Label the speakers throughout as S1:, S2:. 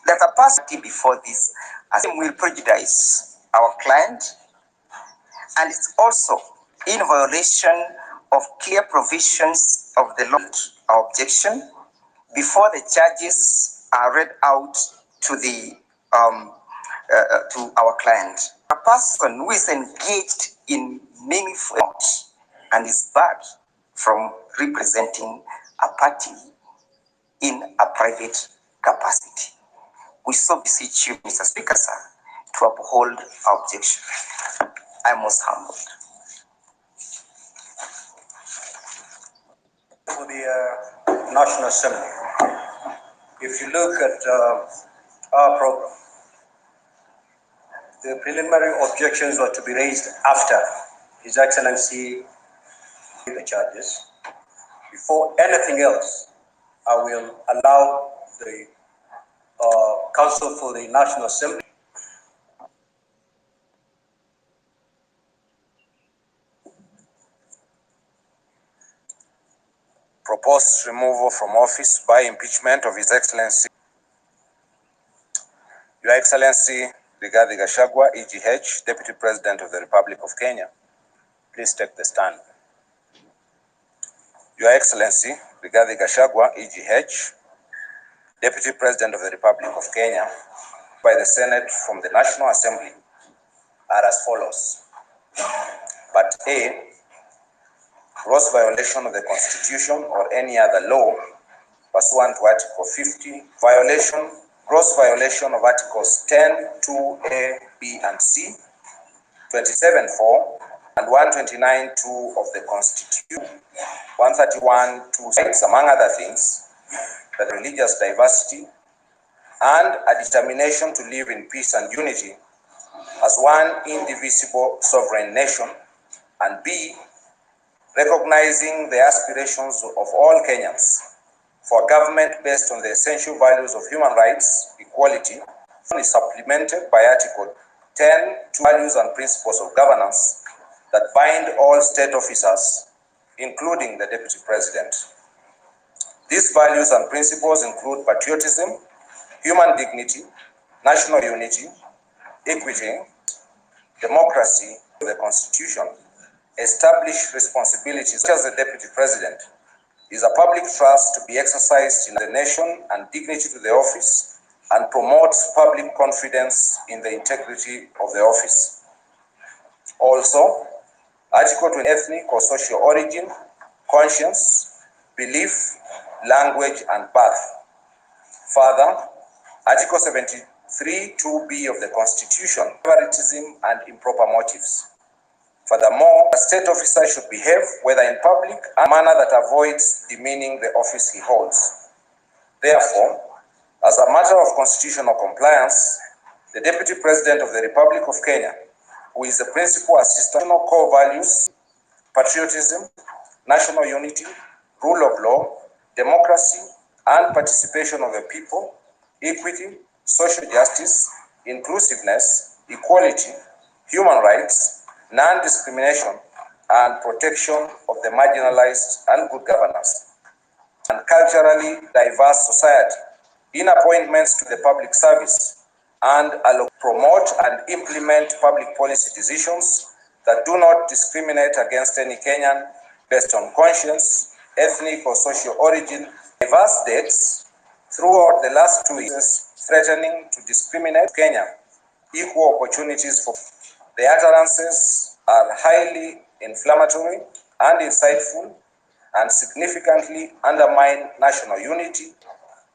S1: that a person before this will prejudice our client, and it's also in violation of clear provisions of the law. Our objection before the charges are read out to the to our client. A person who is engaged in meaningful act and is barred from representing a party in a private capacity. We so beseech you, Mr. Speaker, sir, to uphold our objection. I am most humbled.
S2: For the National Assembly, if you look at our program, the preliminary objections were to be raised after His Excellency the charges. Before anything else, I will allow the Counsel for the National Assembly
S3: proposed removal from office by impeachment of His Excellency, Your Excellency Rigathi Gachagua, EGH, Deputy President of the Republic of Kenya. Please take the stand. Your Excellency Rigathi Gachagua, EGH, Deputy President of the Republic of Kenya, by the Senate from the National Assembly are as follows. But A, gross violation of the Constitution or any other law pursuant to Article 50, gross violation of Articles 10, 2A, B, and C, 27.4, and 129.2 of the Constitution, 131.2, among other things, that religious diversity and a determination to live in peace and unity as one indivisible sovereign nation, and B, recognizing the aspirations of all Kenyans for a government based on the essential values of human rights, equality, is supplemented by Article 10, values and principles of governance that bind all state officers, including the Deputy President. These values and principles include patriotism, human dignity, national unity, equity, democracy, the Constitution, establish responsibilities such as the Deputy President is a public trust to be exercised in the nation and dignity to the office, and promotes public confidence in the integrity of the office. Also, Article 20, ethnic or social origin, conscience, belief, language, and birth. Further, Article 73, 2B of the Constitution, favoritism and improper motives. Furthermore, a state officer should behave, whether in public, in a manner that avoids demeaning the office he holds. Therefore, as a matter of constitutional compliance, the Deputy President of the Republic of Kenya, who is the principal assistant of core values, patriotism, national unity, rule of law, democracy, and participation of the people, equity, social justice, inclusiveness, equality, human rights, non-discrimination, and protection of the marginalized and good governance, and culturally diverse society in appointments to the public service, and promote and implement public policy decisions that do not discriminate against any Kenyan based on conscience, ethnic or social origin, diverse dates throughout the last 2 years, threatening to discriminate Kenya, equal opportunities for. The utterances are highly inflammatory and insightful and significantly undermine national unity.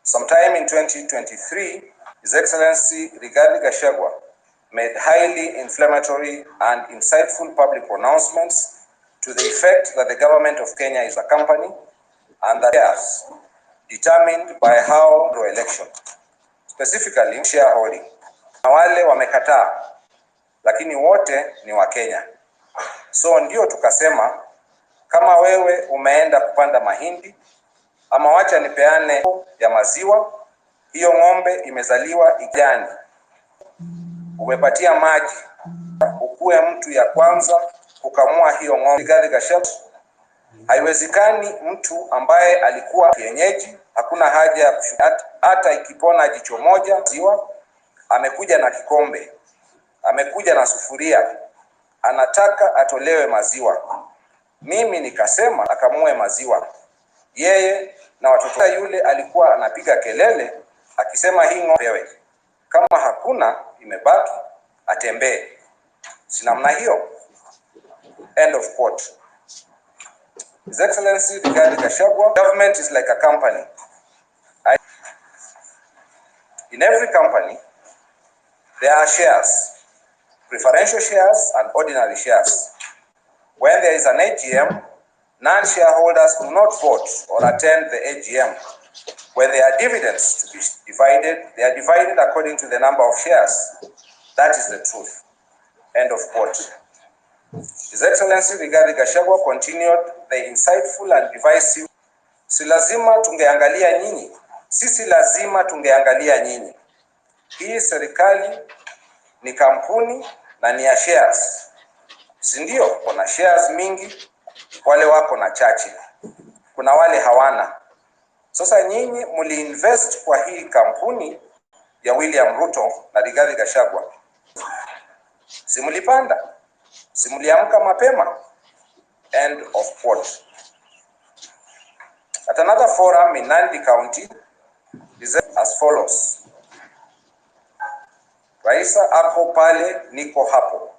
S3: Sometime in 2023, His Excellency Rigathi Gachagua made highly inflammatory and insightful public pronouncements to the effect that the government of Kenya is a company and that shares determined by how the election, specifically shareholding. Na wale wamekataa, lakini wote ni wa Kenya. So ndio tukasema, kama wewe umeenda kupanda mahindi, ama wacha nipeane ya maziwa, hiyo ng'ombe imezaliwa ijani. Umepatia maji, ukuwe mtu ya kwanza kukamua hiyo ng'ombe. Rigathi Gachagua Haiwezekani mtu ambaye alikuwa kienyeji, hakuna haja ya hata ikipona jicho moja ziwa, amekuja na kikombe, amekuja na sufuria, anataka atolewe maziwa. Mimi nikasema akamue maziwa. Yeye na watoto yule alikuwa anapiga kelele akisema hii ng'ombe, kama hakuna imebaki atembee. Si namna hiyo. End of quote. His Excellency Gachagua, government is like a company. In every company, there are shares, preferential shares and ordinary shares. When there is an AGM, non-shareholders do not vote or attend the AGM. When there are dividends to be divided, they are divided according to the number of shares. That is the truth. End of quote. His Excellency Rigathi Gachagua continued the insightful and divisive. Si lazima tungeangalia nyinyi. Sisi lazima tungeangalia nyinyi. Hii serikali ni kampuni na ni ya shares. Si ndio? Kuna shares mingi, wale wako na chache. Kuna wale hawana. Sasa nyinyi mliinvest kwa hii kampuni ya William Ruto na Rigathi Gachagua. Si mlipanda? Si mliamka mapema? End of quote. At another forum in Nandi County is as follows. Raisa ako pale, niko hapo.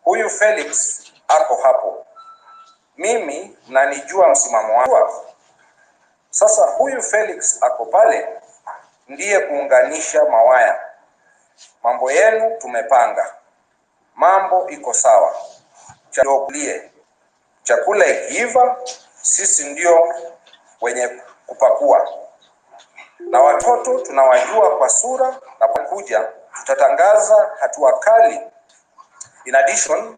S3: Huyu Felix ako hapo. Mimi mnanijua msimamo wangu. Sasa huyu Felix ako pale ndiye kuunganisha mawaya. Mambo yenu tumepanga. Mambo iko sawa. Chakula ikiiva, sisi ndio wenye kupakua. Na watoto tunawajua kwa sura na kwa kuja tutatangaza hatua kali. In addition,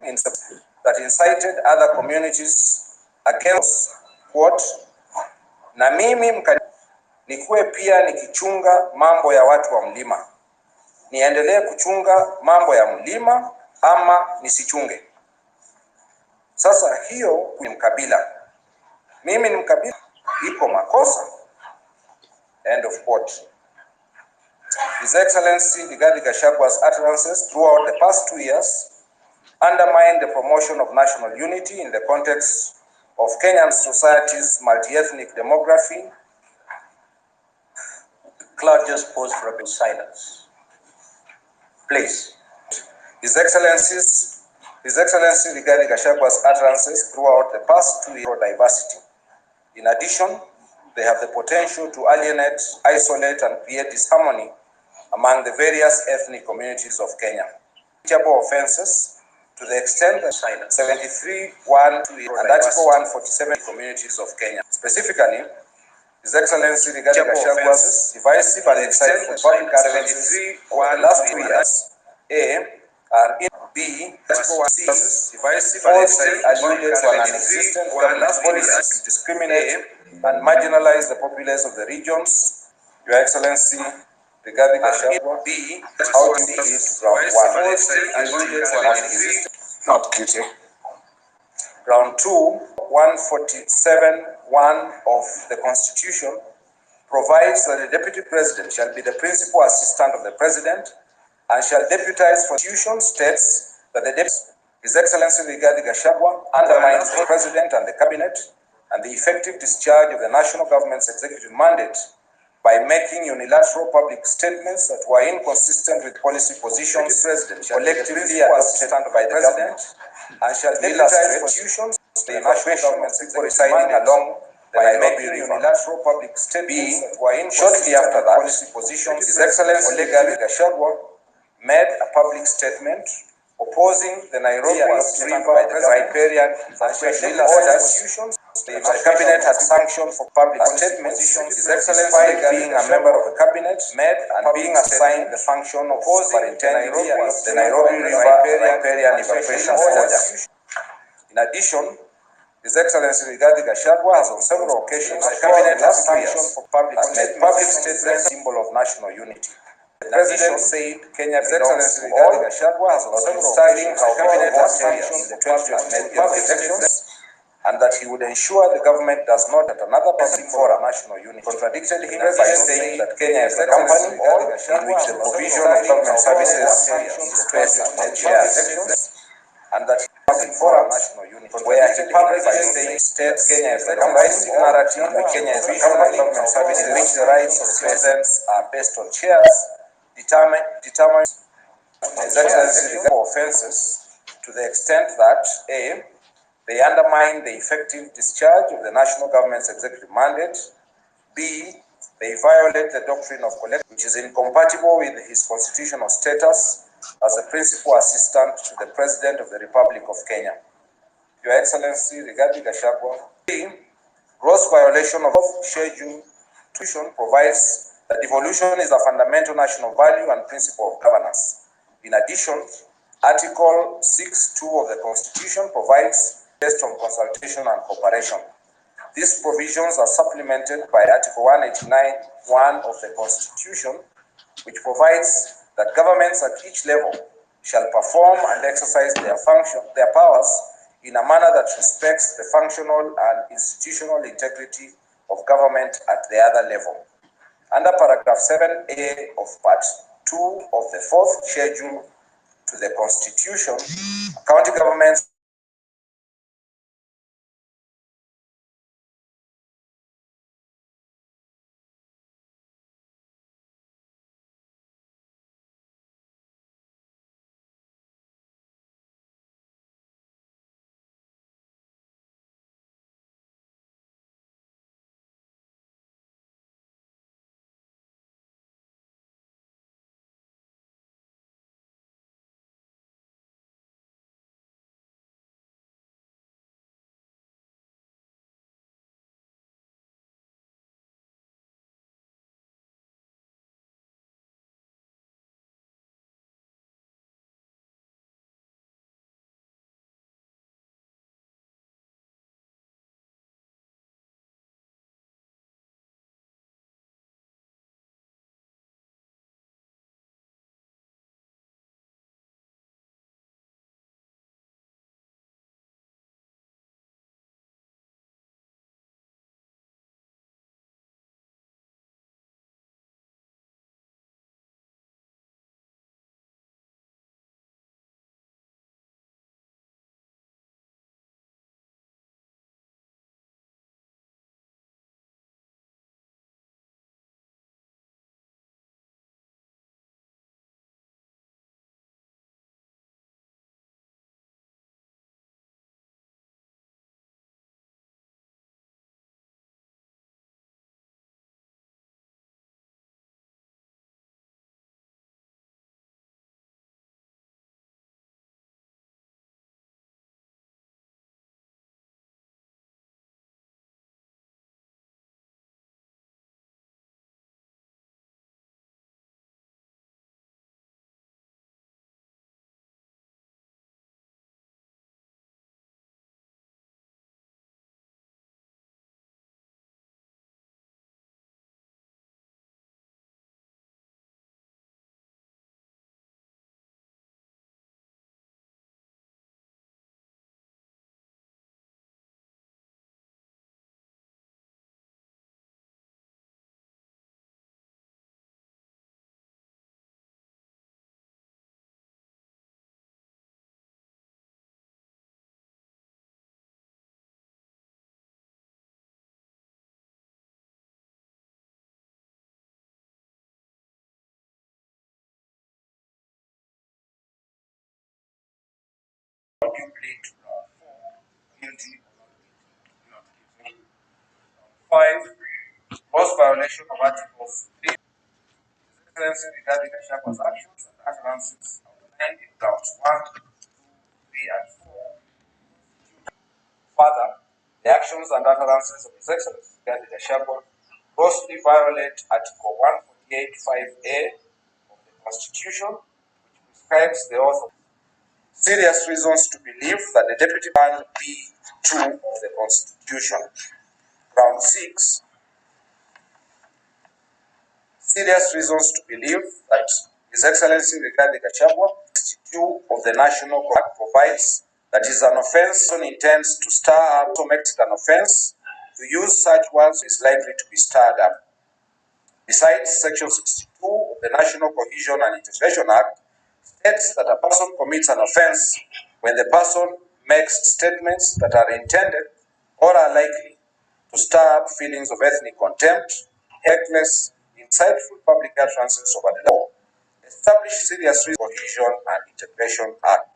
S3: that incited other communities against quote, na mimi nikuwe pia nikichunga mambo ya watu wa mlima. Niendelee kuchunga mambo ya mlima ama nisichunge? Sasa hiyo ni mkabila. Mimi ni mkabila, iko makosa. End of quote. His Excellency Rigathi Gachagua's utterances throughout the past 2 years undermine the promotion of national unity in the context of Kenyan society's multi-ethnic demography.
S2: Clerk, just pause for a bit of silence, please.
S3: His Excellency Rigathi Gachagua's utterances throughout the past 2 years for diversity. In addition, they have the potential to alienate, isolate, and create disharmony among the various ethnic communities of Kenya. Punishable offenses to the extent that 73(1) and Article 147 communities of Kenya. Specifically, His Excellency Rigathi Gachagua's divisive and insightful public utterances over the last 2 years, A, are in B, C, falsely alluded to an inexistent government policy to discriminate and marginalize the populace of the regions. Your Excellency Rigathi Gachagua, how do you plead ground 1? Not guilty. Ground 2, 147(1) of the Constitution provides that the Deputy President shall be the principal assistant of the President and shall deputize for Constitution states that the Deputy, His Excellency Rigathi Gachagua, undermines the President and the Cabinet and the effective discharge of the national government's executive mandate by making unilateral public statements that were inconsistent with policy positions collectively adopted by the government, and shall illustrate Constitutions the national government's executive mandate along by making unilateral public statements that were inconsistent with policy positions. His Excellency Rigathi Gachagua made a public statement opposing the Nairobi River by the riparian orders. The Cabinet had sanctioned for public statements. His Excellency, being a member of the Cabinet, made and being assigned the function of superintending the Nairobi River riparian evacuation order. In addition, His Excellency Rigathi Gachagua has on several occasions the Cabinet has sanctioned for public statements symbol of national unity. The President said Kenya belongs to all. Gachagua has on several occasions the Cabinet has sanctioned the 2022 elections and that he would ensure the government does not at another public forum national unity. Contradicted him by saying that Kenya is the company in which the provision of government services is stressed and shared, and that public forum national unity, where he publicly states Kenya is the company narrative that Kenya is the company government services in which the rights of citizens are based on shares, determines His Excellency the offences to the extent that A, they undermine the effective discharge of the national government's executive mandate. B, they violate the doctrine of collective, which is incompatible with his constitutional status as the principal assistant to the President of the Republic of Kenya. Your Excellency, regarding Gachagua. B, gross violation of Schedule 2 provides that devolution is a fundamental national value and principle of governance. In addition, Article 6(2) of the Constitution provides based on consultation and cooperation. These provisions are supplemented by Article 189(1) of the Constitution, which provides that governments at each level shall perform and exercise their powers in a manner that respects the functional and institutional integrity of government at the other level. Under paragraph 7A of part 2 of the 4th schedule to the Constitution, county governments guilty. 5. Gross violation of Articles 3. Excellency regarding Gashagua's actions and utterances outlined in counts 1, 2, 3, and 4. Further, the actions and utterances of His Excellency regarding Gachagua grossly violate Article 148(5)(a) of the Constitution, which prescribes the oath of serious reasons to believe that the Deputy Ban B2 of the Constitution. Round 6. Serious reasons to believe that His Excellency regarding Gachagua, Institute of the National Court provides That is an offense intends to stir up to make it an offense. To use such words is likely to be stirred up. Besides, Section 62 of the National Cohesion and Integration Act states that a person commits an offense when the person makes statements that are intended or are likely to stir up feelings of ethnic contempt, reckless, insightful public utterances over the law, establish serious risk cohesion and integration act.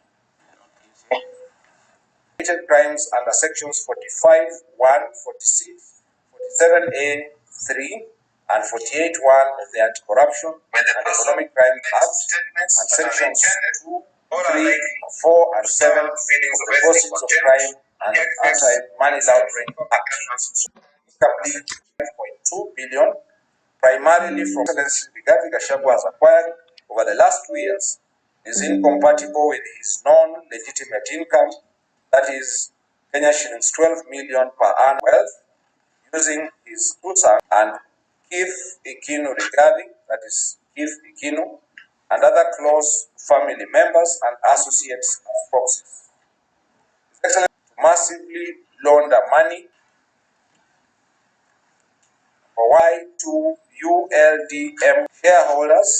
S3: Crimes under sections 45, 1, 46, 47A, 3, and 48, 1 of the Anti-Corruption and Economic Crime Act, and sections 2, 3, 4, and 7 of the Proceedings of Crime and Anti-Money Laundering Act. 5.2 billion, primarily from Gachagua has acquired over the last 2 years, is incompatible with his non-legitimate income, that is Kenya shillings 12 million per annum wealth, using his two sons and Keith Ikinu Rigathi, that is Keith Ikinu, and other close family members and associates as proxies. His Excellency to massively launder money for Y2 ULDM shareholders